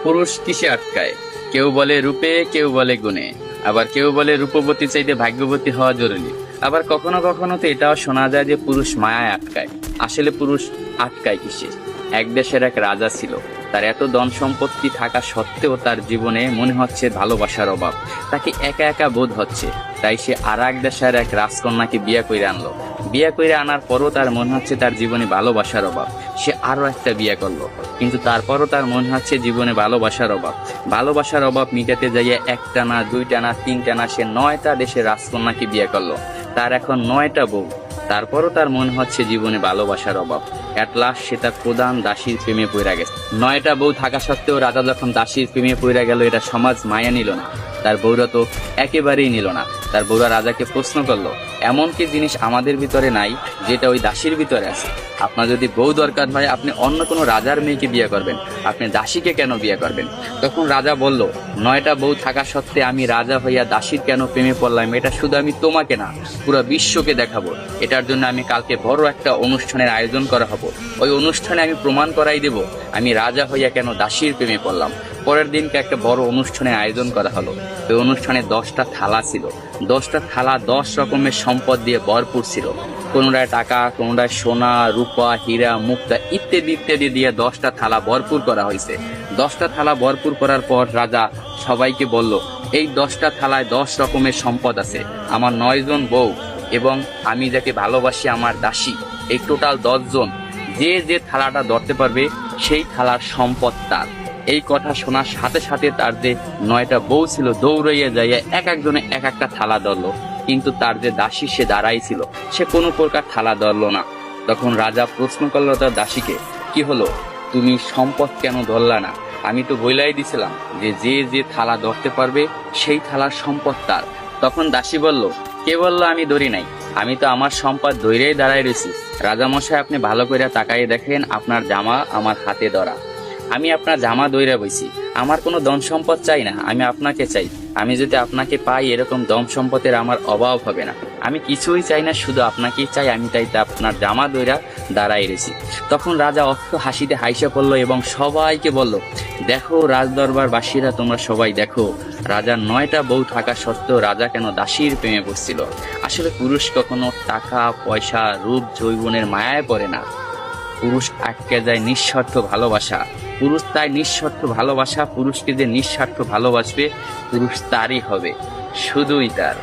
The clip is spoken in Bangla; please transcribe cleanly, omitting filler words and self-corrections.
পুরুষ কিসে আটকায়? কেউ বলে রূপে, কেউ বলে গুণে, আবার কেউ বলে রূপবতী চাইতে ভাগ্যবতী হওয়া জরুরি। আবার কখনো কখনো তো এটাও শোনা যায় যে পুরুষ মায়ায় আটকায়। আসলে পুরুষ আটকায় কিসে? এক দেশের এক রাজা ছিল। তার এত ধন সম্পত্তি থাকা সত্ত্বেও তার জীবনে মনে হচ্ছে ভালোবাসার অভাব। তাকে একা একা বোধ হচ্ছে। তাই সে আর এক দেশের এক রাজকন্যাকে বিয়ে করে আনলো। বিয়ে করে আনার পরও তার মনে হচ্ছে তার জীবনে ভালোবাসার অভাব। সে আরো একটা বিয়ে করলো, কিন্তু তারপরও তার মনে হচ্ছে জীবনে ভালোবাসার অভাব। ভালোবাসার অভাব মিটাতে যাইয়া একটা না, দুইটা না, তিনটা না, সে 9টা দেশের রাজকন্যাকে বিয়ে করলো। তার এখন 9টা বউ। তারপরও তার মনে হচ্ছে জীবনে ভালোবাসার অভাব। এট লাস্ট সে তার প্রধান দাসীর প্রেমে পড়ে গেছে। 9টা বউ থাকা সত্ত্বেও রাজা যখন দাসীর প্রেমে পড়ে গেল, এটা সমাজ মায়া নিল না। তার বউরা তো একেবারেই নিল না। তার বউরা রাজাকে প্রশ্ন করলো, এমন কি জিনিস আমাদের ভিতরে নাই যেটা ওই দাসীর ভিতরে আছে? আপনার যদি বউ দরকার হয়, আপনি অন্য কোনো রাজার মেয়েকে বিয়ে করবেন, আপনি দাসীকে কেন বিয়ে করবেন? তখন রাজা বলল, 9টা বউ থাকা সত্ত্বে আমি রাজা হইয়া দাসীর কেন প্রেমে পড়লাম, এটা শুধু আমি তোমাকে না, পুরো বিশ্বকে দেখাবো। এটার জন্য আমি কালকে বড় একটা অনুষ্ঠানের আয়োজন করা হবো। ওই অনুষ্ঠানে আমি প্রমাণ করাই দেব আমি রাজা হইয়া কেন দাসীর প্রেমে পড়লাম। পরের দিনকে একটা বড় অনুষ্ঠানের আয়োজন করা হলো। ওই অনুষ্ঠানে 10টা থালা ছিল। 10টা থালা 10 রকমের সম্পদ দিয়ে ভরপুর ছিল। কোনোটায় টাকা, কোনোটায় সোনা, রূপা, হীরা, মুক্তা ইত্যাদি ইত্যাদি দিয়ে 10টা থালা ভরপুর করা হয়েছে। 10টা থালা ভরপুর করার পর রাজা সবাইকে বলল, এই 10টা থালায় 10 রকমের সম্পদ আছে। আমার 9 জন বউ এবং আমি যাকে ভালোবাসি আমার দাসী, এই টোটাল 10 জন, যে যে থালাটা ধরতে পারবে সেই থালার সম্পদ তার। এই কথা শোনার সাথে সাথে তার যে 9টা বউ ছিল দৌড়াইয়া যাইয়া এক একজনে এক একটা থালা ধরলো, কিন্তু তার যে দাসী সে দাঁড়াই ছিল, সে কোনো প্রকার থালা ধরলো না। তখন রাজা প্রশ্ন করলো তার দাসীকে, কি হলো, তুমি সম্পদ কেন ধরলা না? আমি তো বইলাই দিছিলাম যে যে যে থালা ধরতে পারবে সেই থালার সম্পদ তার। তখন দাসী বলল, কে বললো আমি ধরি নাই? আমি তো আমার সম্পদ ধইরেই দাঁড়াই রয়েছি। রাজামশাই, আপনি ভালো করে তাকাইয়ে দেখেন, আপনার জামা আমার হাতে ধরা। আমি আপনার জামা দইরা বইছি। আমার কোনো ধন সম্পদ চাই না, আমি আপনাকে চাই। আমি যদি আপনাকে পাই, এরকম ধন সম্পদের আমার অভাব হবে না। আমি কিছুই চাই না, শুধু আপনাকেই চাই। আমি তাই আপনার জামা দইরা দাঁড়াই রয়েছি। তখন রাজা অস্ত হাসিতে হাইসা পড়লো এবং সবাইকে বলল, দেখো রাজদরবার বাসীরা, তোমরা সবাই দেখো, রাজার 9টা বউ থাকা সত্ত্বেও রাজা কেন দাসীর প্রেমে পড়ছিল। আসলে পুরুষ কখনো টাকা, পয়সা, রূপ, যৌবনের মায়ায় পড়ে না। পুরুষ আটকে যায় নিঃস্বার্থ ভালোবাসা। পুরুষ তাই নিঃস্বার্থ ভালোবাসা। পুরুষকে যে নিঃস্বার্থ ভালোবাসবে, পুরুষ তারই হবে, শুধুই তার।